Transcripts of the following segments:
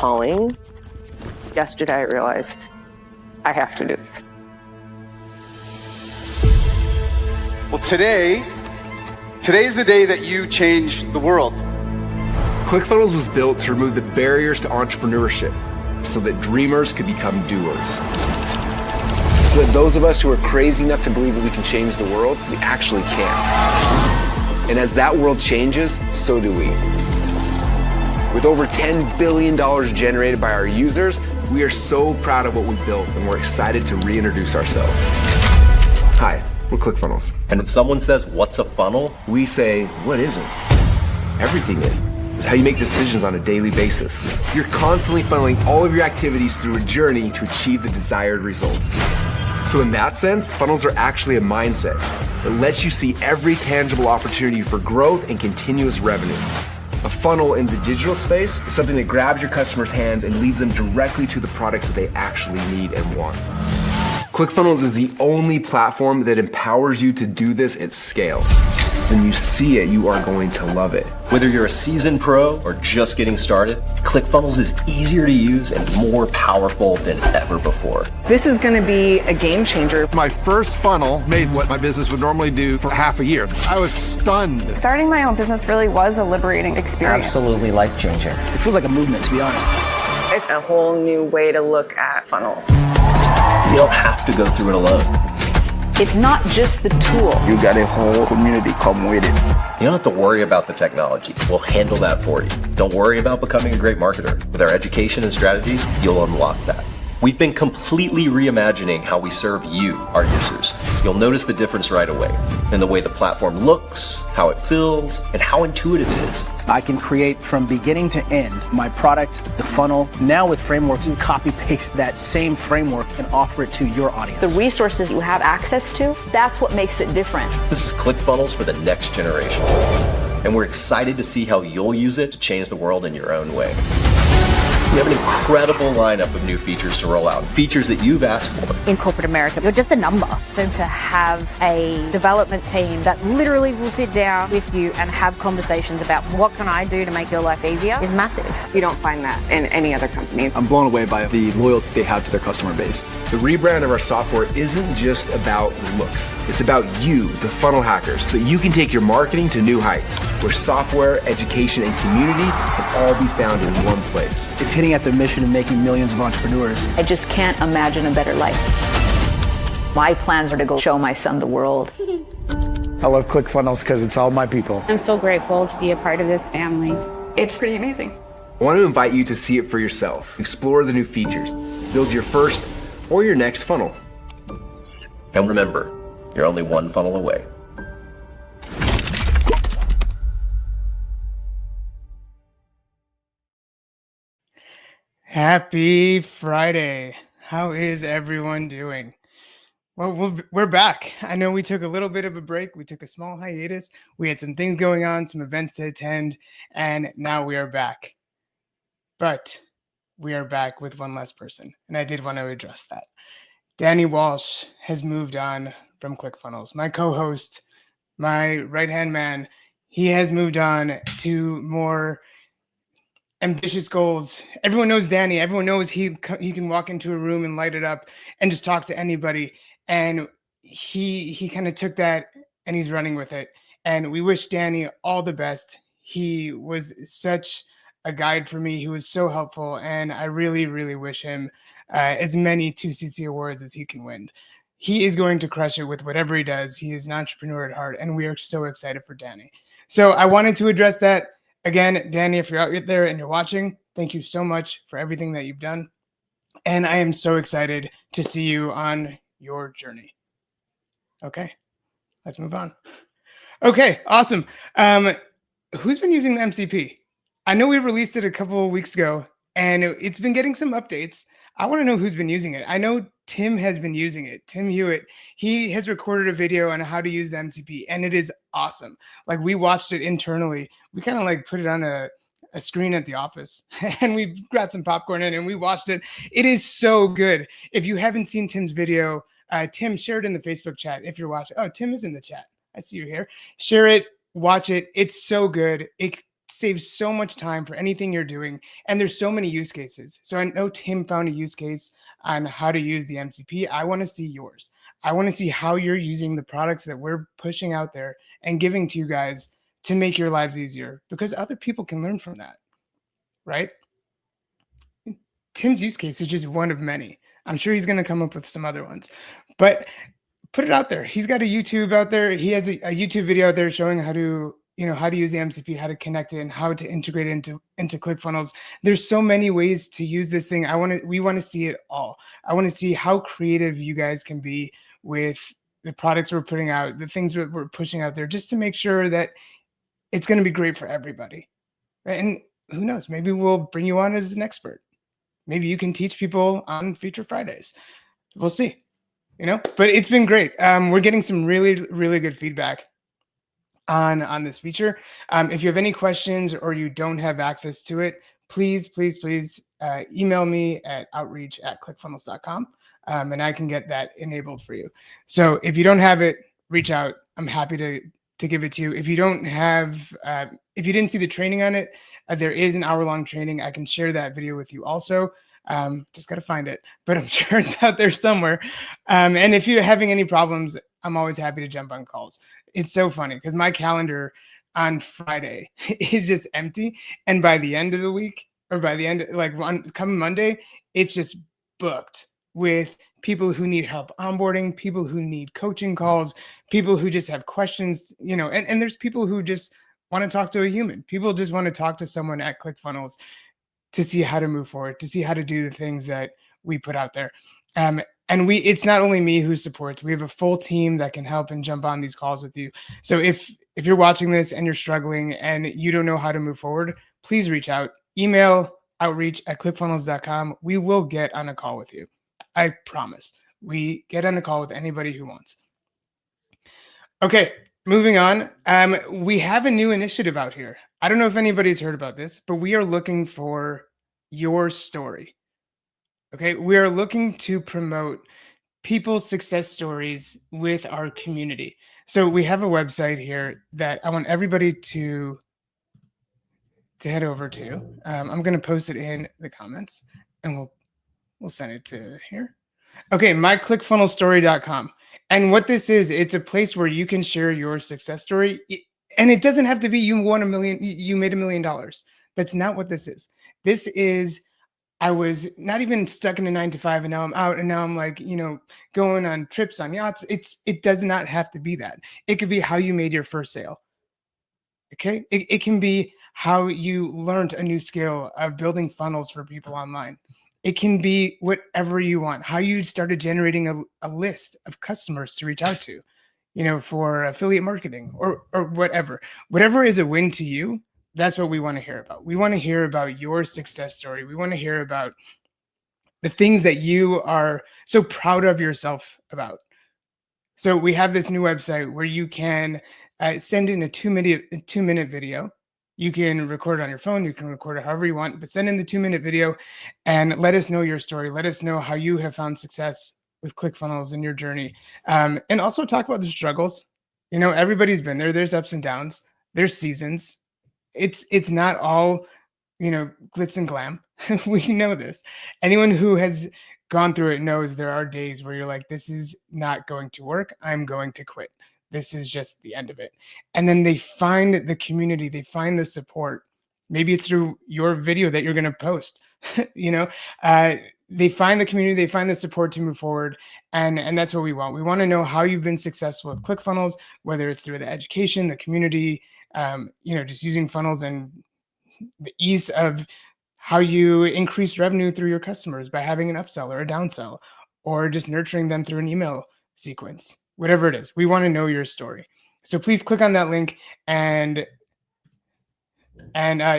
calling. Yesterday, I realized I have to do this. Well, today's the day that you change the world. ClickFunnels was built to remove the barriers to entrepreneurship so that dreamers could become doers. So that those of us who are crazy enough to believe that we can change the world, we actually can. And as that world changes, so do we. With over $10 billion generated by our users, we are so proud of what we built, and we're excited to reintroduce ourselves. Hi, we're ClickFunnels. And when someone says, what's a funnel? We say, what isn't? Everything is. It's how you make decisions on a daily basis. You're constantly funneling all of your activities through a journey to achieve the desired result. So in that sense, funnels are actually a mindset that lets you see every tangible opportunity for growth and continuous revenue. A funnel in the digital space is something that grabs your customers' hands and leads them directly to the products that they actually need and want. ClickFunnels is the only platform that empowers you to do this at scale. When you see it, you are going to love it. Whether you're a seasoned pro or just getting started, ClickFunnels is easier to use and more powerful than ever before. This is going to be a game changer. My first funnel made what my business would normally do for half a year. I was stunned. Starting my own business really was a liberating experience. Absolutely life-changing. It feels like a movement, to be honest. It's a whole new way to look at funnels. You don't have to go through it alone. It's not just the tool. You got a whole community come with it. You don't have to worry about the technology. We'll handle that for you. Don't worry about becoming a great marketer. With our education and strategies, you'll unlock that. We've been completely reimagining how we serve you, our users. You'll notice the difference right away in the way the platform looks, how it feels, and how intuitive it is. I can create from beginning to end my product, the funnel. Now with frameworks, you can copy paste that same framework and offer it to your audience. The resources you have access to, that's what makes it different. This is ClickFunnels for the next generation. And we're excited to see how you'll use it to change the world in your own way. We have an incredible lineup of new features to roll out, features that you've asked for. In corporate America, you're just a number. So to have a development team that literally will sit down with you and have conversations about what can I do to make your life easier is massive. You don't find that in any other company. I'm blown away by the loyalty they have to their customer base. The rebrand of our software isn't just about looks. It's about you, the funnel hackers, so you can take your marketing to new heights, where software, education, and community can all be found in one place. It's hitting at the mission of making millions of entrepreneurs. I just can't imagine a better life. My plans are to go show my son the world. I love ClickFunnels because it's all my people. I'm so grateful to be a part of this family. It's pretty amazing. I want to invite you to see it for yourself. Explore the new features. Build your first or your next funnel. And remember, you're only one funnel away. Happy Friday. How is everyone doing? Well, we're back. I know we took a little bit of a break. We took a small hiatus. We had some things going on, some events to attend, and now we are back. But we are back with one less person, and I did want to address that. Danny Walsh has moved on from ClickFunnels. My co-host, my right-hand man, he has moved on to more ambitious goals. Everyone knows Danny. Everyone knows he can walk into a room and light it up and just talk to anybody. And he kind of took that and he's running with it. And we wish Danny all the best. He was such a guide for me. He was so helpful. And I really, really wish him as many 2CC awards as he can win. He is going to crush it with whatever he does. He is an entrepreneur at heart. And we are so excited for Danny. So I wanted to address that. Again, Danny, if you're out there and you're watching, thank you so much for everything that you've done. And I am so excited to see you on your journey. Okay, let's move on. Okay, awesome. Who's been using the MCP? I know we released it a couple of weeks ago, and it's been getting some updates. I want to know who's been using it. I know Tim has been using it. Tim Hewitt, he has recorded a video on how to use the MCP, and it is awesome. Like, we watched it internally. We kind of like put it on a screen at the office, and we got some popcorn in and we watched it. It is so good. If you haven't seen Tim's video, Tim, share it in the Facebook chat if you're watching. Oh, Tim is in the chat. I see you here. Share it, watch it. It's so good. saves so much time for anything you're doing. And there's so many use cases. So I know Tim found a use case on how to use the MCP. I want to see yours. I want to see how you're using the products that we're pushing out there and giving to you guys to make your lives easier, because other people can learn from that, right? Tim's use case is just one of many. I'm sure he's going to come up with some other ones, but put it out there. He's got a YouTube out there. He has a YouTube video out there showing how to, how to use the MCP, how to connect it, and how to integrate it into ClickFunnels. There's so many ways to use this thing. We want to see it all. I want to see how creative you guys can be with the products we're putting out, the things we're pushing out there, just to make sure that it's going to be great for everybody. Right? And who knows, maybe we'll bring you on as an expert. Maybe you can teach people on Feature Fridays. We'll see, but it's been great. We're getting some really, really good feedback on this feature. If you have any questions or you don't have access to it, please email me at outreach@clickfunnels.com, and I can get that enabled for you. So if you don't have it, reach out. I'm happy to give it to you. If you don't have, if you didn't see the training on it, there is an hour-long training. I can share that video with you also. Just got to find it, but I'm sure it's out there somewhere. And if you're having any problems, I'm always happy to jump on calls. It's so funny because my calendar on Friday is just empty. And by the end of the week, or by the end, coming Monday, it's just booked with people who need help onboarding, people who need coaching calls, people who just have questions, and there's people who just want to talk to a human. People just want to talk to someone at ClickFunnels to see how to move forward, to see how to do the things that we put out there. And it's not only me who supports, we have a full team that can help and jump on these calls with you. So if you're watching this and you're struggling and you don't know how to move forward, please reach out, email outreach@clickfunnels.com. We will get on a call with you. I promise. We get on a call with anybody who wants. Okay, moving on. We have a new initiative out here. I don't know if anybody's heard about this, but we are looking for your story. Okay, we are looking to promote people's success stories with our community. So we have a website here that I want everybody to head over to. I'm going to post it in the comments, and we'll send it to here. Okay, myclickfunnelstory.com. And what this is, it's a place where you can share your success story. And it doesn't have to be you made $1 million. That's not what this is. This is, I was not even stuck in a 9-to-5 and now I'm out and now I'm going on trips on yachts. It does not have to be that. It could be how you made your first sale. Okay. It can be how you learned a new skill of building funnels for people online. It can be whatever you want, how you started generating a list of customers to reach out to, for affiliate marketing or whatever. Whatever is a win to you, that's what we want to hear about. We want to hear about your success story. We want to hear about the things that you are so proud of yourself about. So we have this new website where you can send in a 2-minute video. You can record it on your phone. You can record it however you want, but send in the 2-minute video and let us know your story. Let us know how you have found success with ClickFunnels in your journey. And also talk about the struggles. Everybody's been there. There's ups and downs. There's seasons. It's not all, glitz and glam. We know this. Anyone who has gone through it knows there are days where you're like, this is not going to work. I'm going to quit. This is just the end of it. And then they find the community, they find the support. Maybe it's through your video that you're going to post, they find the community, they find the support to move forward. And that's what we want. We want to know how you've been successful with ClickFunnels, whether it's through the education, the community, just using funnels and the ease of how you increase revenue through your customers by having an upsell or a downsell, or just nurturing them through an email sequence. Whatever it is, we want to know your story. So please click on that link and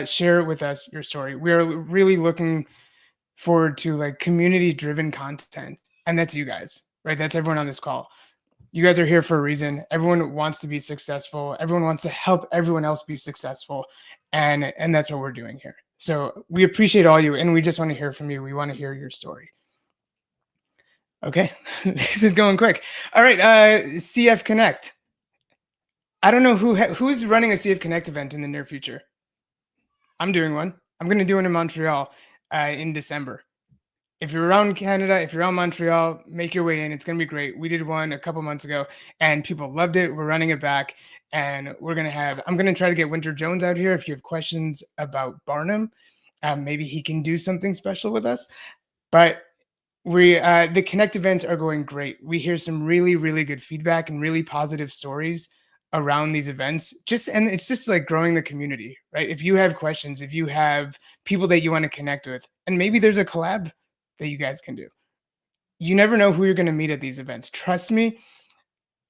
share with us your story. We are really looking forward to community-driven content, and that's you guys, right? That's everyone on this call. You guys are here for a reason. Everyone wants to be successful. Everyone wants to help everyone else be successful, and that's what we're doing here. So we appreciate all you, and we just want to hear from you. We want to hear your story. Okay, this is going quick. All right, CF Connect. I don't know who's running a CF Connect event in the near future. I'm doing one. I'm going to do one in Montreal in December. If you're around Canada, if you're around Montreal, make your way in. It's going to be great. We did one a couple months ago and people loved it. We're running it back, and I'm going to try to get Winter Jones out here. If you have questions about Barnum, maybe he can do something special with us. But the Connect events are going great. We hear some really, really good feedback and really positive stories around these events. And it's just like growing the community, right? If you have questions, if you have people that you want to connect with, and maybe there's a collab that you guys can do. You never know who you're going to meet at these events. Trust me,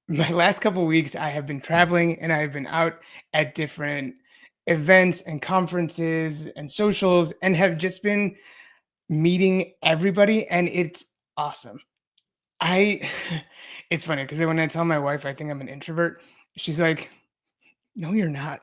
my last couple of weeks, I have been traveling and I've been out at different events and conferences and socials and have just been meeting everybody, and it's awesome. It's funny because when I tell my wife I think I'm an introvert, she's like, no, you're not.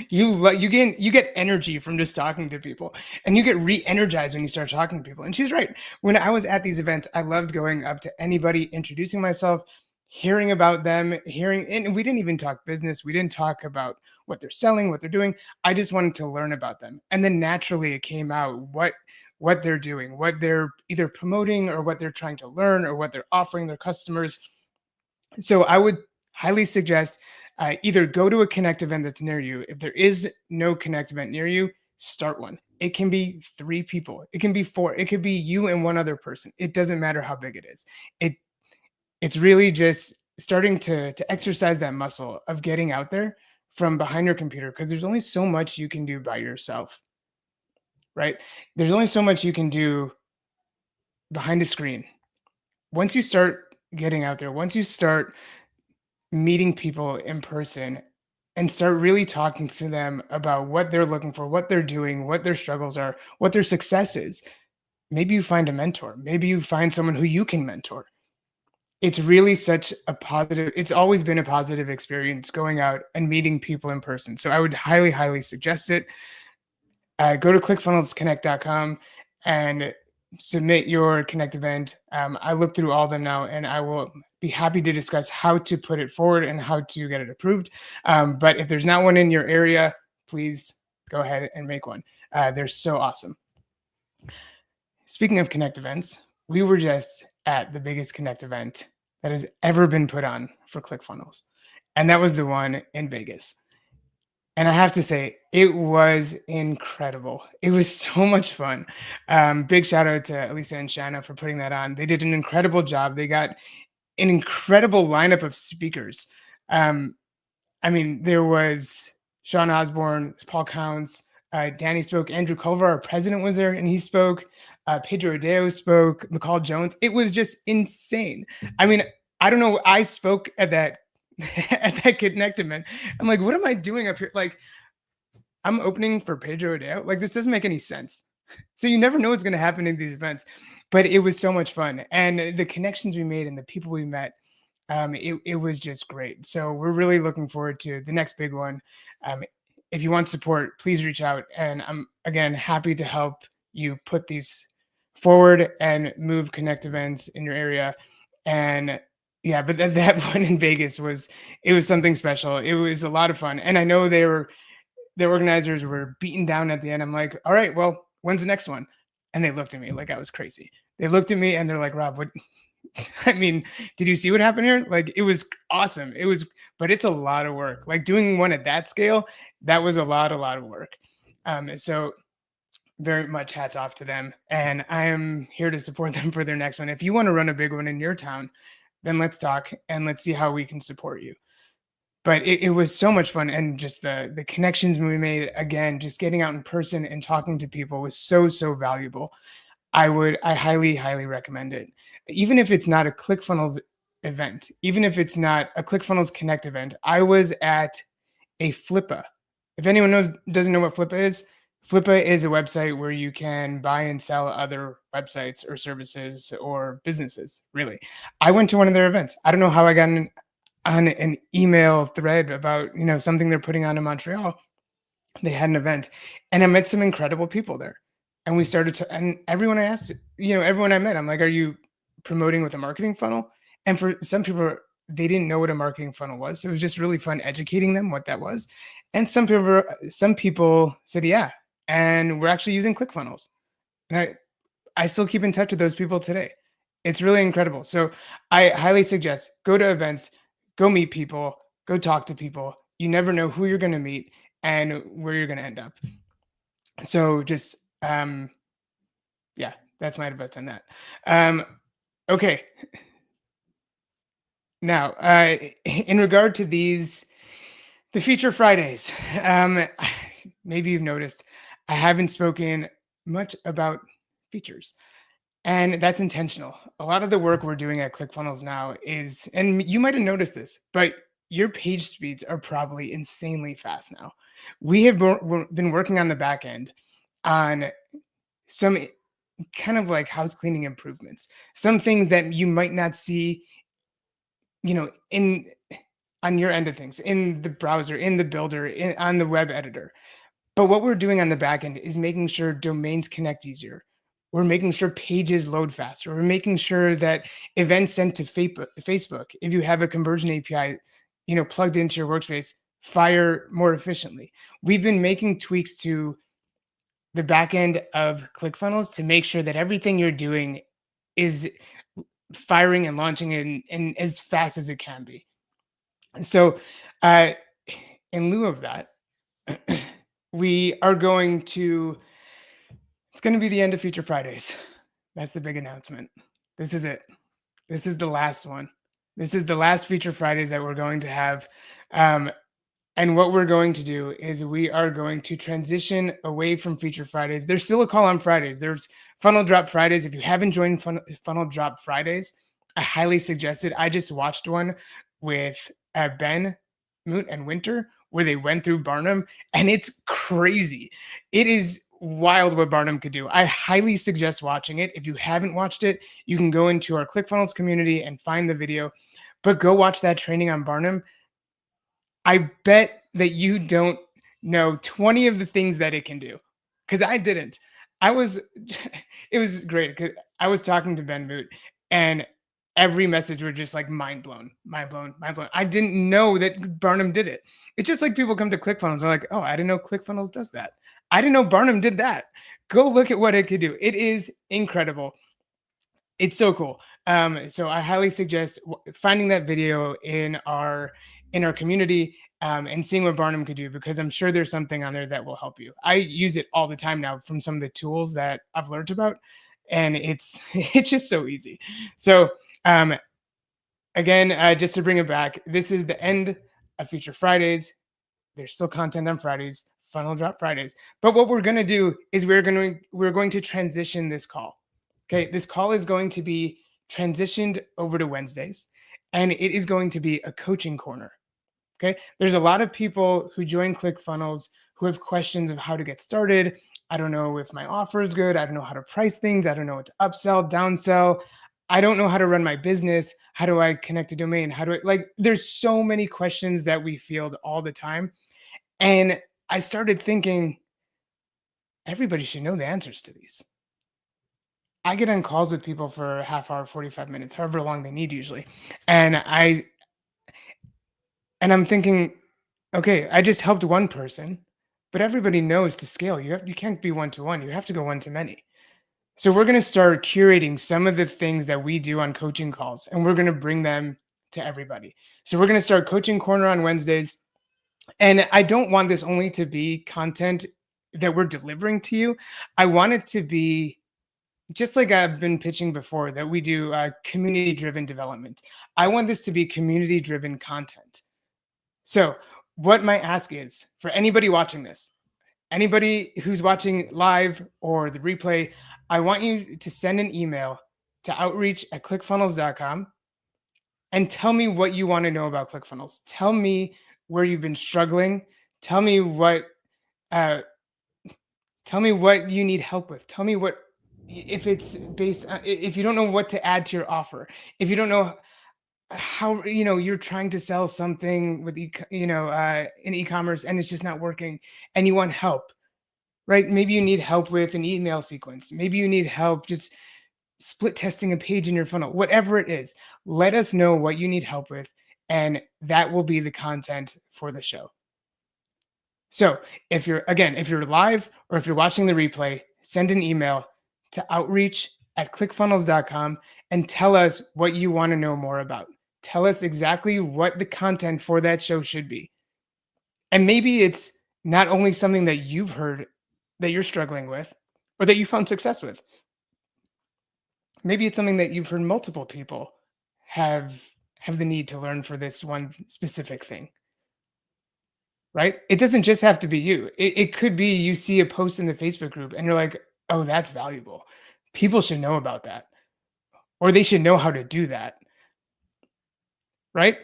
You get energy from just talking to people, and you get re-energized when you start talking to people. And she's right. When I was at these events, I loved going up to anybody, introducing myself, hearing about them, and we didn't even talk business. We didn't talk about what they're selling, what they're doing. I just wanted to learn about them. And then naturally it came out what they're doing, what they're either promoting or what they're trying to learn or what they're offering their customers. So I would highly suggest either go to a Connect event that's near you. If there is no Connect event near you, start one. It can be 3 people. It can be 4. It could be you and one other person. It doesn't matter how big it is. It's really just starting to exercise that muscle of getting out there from behind your computer, because there's only so much you can do by yourself, right? There's only so much you can do behind a screen. Once you start getting out there, once you start meeting people in person and start really talking to them about what they're looking for, what they're doing, what their struggles are, what their success is, maybe you find a mentor. Maybe you find someone who you can mentor. It's really it's always been a positive experience going out and meeting people in person. So I would highly, highly suggest it. Go to ClickFunnelsConnect.com and submit your Connect event. I looked through all of them now, and I will be happy to discuss how to put it forward and how to get it approved. But if there's not one in your area, please go ahead and make one. They're so awesome. Speaking of Connect events, we were just at the biggest Connect event that has ever been put on for ClickFunnels, and that was the one in Vegas. And I have to say, it was incredible. It was so much fun. Big shout out to Elisa and Shanna for putting that on. They did an incredible job. They got an incredible lineup of speakers. There was Sean Osborne, Paul Counts, Danny spoke, Andrew Culver, our president, was there and he spoke. Pedro Adeo spoke, McCall Jones. It was just insane. I don't know. I spoke at that at that Connect event. I'm like, what am I doing up here? Like, I'm opening for Pedro Adeo. Like, this doesn't make any sense. So you never know what's going to happen in these events, but it was so much fun. And the connections we made and the people we met, it was just great. So we're really looking forward to the next big one. If you want support, please reach out. And I'm, again, happy to help you put these forward and move Connect events in your area. And yeah, but that one in Vegas was something special. It was a lot of fun. And I know the organizers were beaten down at the end. I'm like, all right, well, when's the next one? And they looked at me like I was crazy. They looked at me and they're like, Rob, what? Did you see what happened here? Like, it was awesome. But it's a lot of work. Like, doing one at that scale, that was a lot of work. So very much hats off to them. And I am here to support them for their next one. If you want to run a big one in your town, then let's talk and let's see how we can support you. But it was so much fun. And just the connections we made, again, just getting out in person and talking to people was so valuable. I highly, highly recommend it. Even if it's not a ClickFunnels event, even if it's not a ClickFunnels Connect event, I was at a Flippa. If anyone doesn't know what Flippa is a website where you can buy and sell other websites or services or businesses, really. I went to one of their events. I don't know how I got on an email thread about, something they're putting on in Montreal. They had an event and I met some incredible people there. And we started to, and everyone I asked, everyone I met, I'm like, are you promoting with a marketing funnel? And for some people, they didn't know what a marketing funnel was. So it was just really fun educating them what that was. And some people said, yeah, and we're actually using ClickFunnels. And I still keep in touch with those people today. It's really incredible. So I highly suggest go to events, go meet people, go talk to people. You never know who you're going to meet and where you're going to end up. So just, yeah, that's my advice on that. Okay. Now, in regard to the Feature Fridays, maybe you've noticed I haven't spoken much about features, and that's intentional. A lot of the work we're doing at ClickFunnels now is, and you might have noticed this, but your page speeds are probably insanely fast now. We have been working on the back end on some kind of like house cleaning improvements, some things that you might not see, on your end of things, in the browser, in the builder, on the web editor. But what we're doing on the back end is making sure domains connect easier. We're making sure pages load faster. We're making sure that events sent to Facebook, if you have a conversion API, plugged into your workspace, fire more efficiently. We've been making tweaks to the back end of ClickFunnels to make sure that everything you're doing is firing and launching in as fast as it can be. So in lieu of that, we are it's going to be the end of Feature Fridays. That's the big announcement. This is it. This is the last one. This is the last Feature Fridays that we're going to have. And what we're going to do is we are going to transition away from Feature Fridays. There's still a call on Fridays. There's Funnel Drop Fridays. If you haven't joined Funnel Drop Fridays, I highly suggest it. I just watched one with Ben, Moot, and Winter, where they went through Barnum, and it's crazy. It is wild what Barnum could do. I highly suggest watching it. If you haven't watched it, you can go into our ClickFunnels community and find the video, but go watch that training on Barnum. I bet that you don't know 20 of the things that it can do, because I didn't. It was great because I was talking to Ben Moot, and every message were just like mind blown. I didn't know that Barnum did it. It's just like people come to ClickFunnels and they're like, oh, I didn't know ClickFunnels does that. I didn't know Barnum did that. Go look at what it could do. It is incredible. It's so cool. So I highly suggest finding that video in our community and seeing what Barnum could do, because I'm sure there's something on there that will help you. I use it all the time now from some of the tools that I've learned about, and it's just so easy. So again, just to bring it back, this is the end of Feature Fridays. There's still content on Fridays, Funnel Drop Fridays. But what we're going to do is we're going to transition this call. Okay, this call is going to be transitioned over to Wednesdays, and it is going to be a coaching corner. Okay, there's a lot of people who join ClickFunnels who have questions of how to get started. I don't know if my offer is good. I don't know how to price things. I don't know what to upsell, downsell. I don't know how to run my business. How do I connect a domain? There's so many questions that we field all the time. And I started thinking, everybody should know the answers to these. I get on calls with people for a half hour, 45 minutes, however long they need usually. And I'm thinking, okay, I just helped one person, but everybody knows to scale. You can't be one-to-one. You have to go one-to-many. So we're going to start curating some of the things that we do on coaching calls, and we're going to bring them to everybody. So we're going to start Coaching Corner on Wednesdays. And I don't want this only to be content that we're delivering to you. I want it to be just like I've been pitching before, that we do community-driven development. I want this to be community-driven content. So what my ask is for anybody watching this, anybody who's watching live or the replay, I want you to send an email to outreach@clickfunnels.com and tell me what you want to know about ClickFunnels. Tell me where you've been struggling. Tell me what you need help with. Tell me if it's based on, if you don't know what to add to your offer, if you don't know how, you're trying to sell something with, in e-commerce and it's just not working and you want help, right? Maybe you need help with an email sequence. Maybe you need help just split testing a page in your funnel, whatever it is. Let us know what you need help with, and that will be the content for the show. So if you're live or if you're watching the replay, send an email to outreach@clickfunnels.com and tell us what you want to know more about. Tell us exactly what the content for that show should be. And maybe it's not only something that you've heard that you're struggling with or that you found success with. Maybe it's something that you've heard multiple people have the need to learn for this one specific thing. Right? It doesn't just have to be you. It could be you see a post in the Facebook group and you're like, oh, that's valuable. People should know about that. Or they should know how to do that. Right?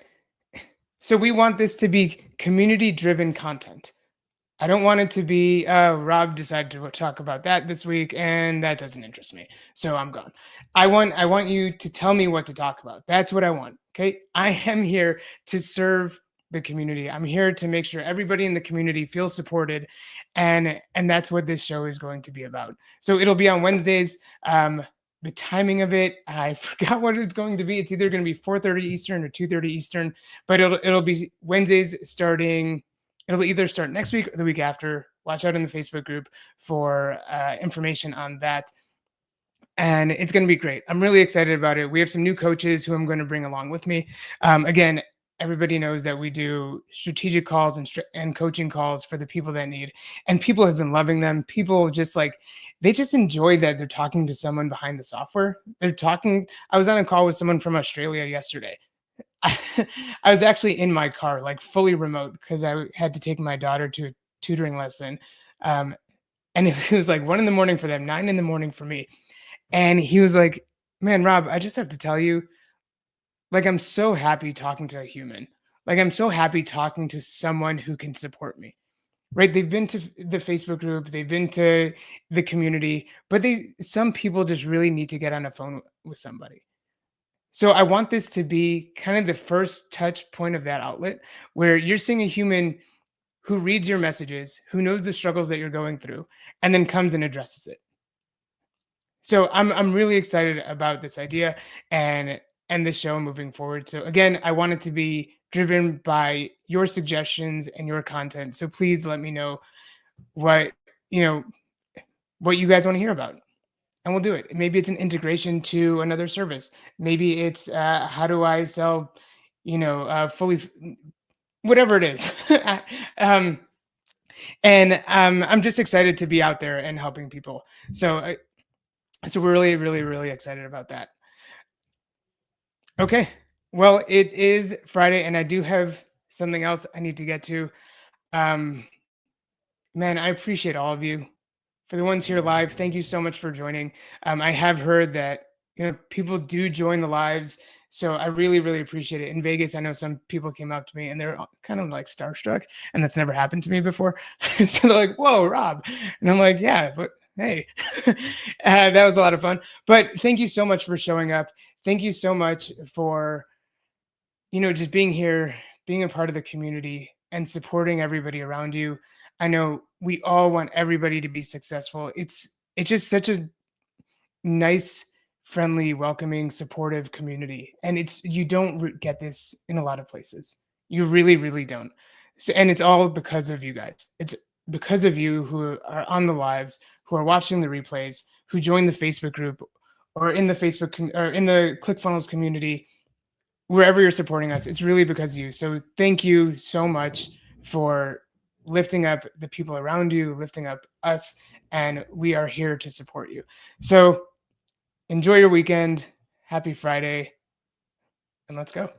So we want this to be community-driven content. I don't want it to be, Rob decided to talk about that this week, and that doesn't interest me, so I'm gone. I want you to tell me what to talk about. That's what I want, okay? I am here to serve the community. I'm here to make sure everybody in the community feels supported, and that's what this show is going to be about. So it'll be on Wednesdays. The timing of it, I forgot what it's going to be. It's either going to be 4:30 Eastern or 2:30 Eastern, but it'll be Wednesdays starting. It'll either start next week or the week after. Watch out in the Facebook group for information on that. And it's going to be great. I'm really excited about it. We have some new coaches who I'm going to bring along with me. Again, everybody knows that we do strategic calls and coaching calls for the people that need. And people have been loving them. People just they just enjoy that they're talking to someone behind the software. I was on a call with someone from Australia yesterday. I was actually in my car, fully remote, because I had to take my daughter to a tutoring lesson. And it was 1 a.m. for them, 9 a.m. for me. And he was like, man, Rob, I just have to tell you, I'm so happy talking to a human. I'm so happy talking to someone who can support me. Right? They've been to the Facebook group, they've been to the community, but some people just really need to get on a phone with somebody. So I want this to be kind of the first touch point of that outlet where you're seeing a human who reads your messages, who knows the struggles that you're going through, and then comes and addresses it. So I'm really excited about this idea and this show moving forward. So again, I want it to be driven by your suggestions and your content. So please let me know what you guys want to hear about. And we'll do it. Maybe it's an integration to another service. Maybe it's how do I sell, fully, whatever it is. And I'm just excited to be out there and helping people. So we're really, really, really excited about that. Okay. Well, it is Friday, and I do have something else I need to get to. Man, I appreciate all of you. For the ones here live, thank you so much for joining. I have heard that people do join the lives, so I really, really appreciate it. In Vegas, I know some people came up to me and they're kind of starstruck, and that's never happened to me before. So they're like, "Whoa, Rob," and I'm like, "Yeah, but hey," that was a lot of fun. But thank you so much for showing up. Thank you so much for just being here, being a part of the community, and supporting everybody around you. I know we all want everybody to be successful. It's just such a nice, friendly, welcoming, supportive community. And you don't get this in a lot of places. You really, really don't. So, and it's all because of you guys. It's because of you who are on the lives, who are watching the replays, who join the Facebook group or in the or in the ClickFunnels community, wherever you're supporting us. It's really because of you. So thank you so much for lifting up the people around you, lifting up us, and we are here to support you. So enjoy your weekend. Happy Friday, and let's go.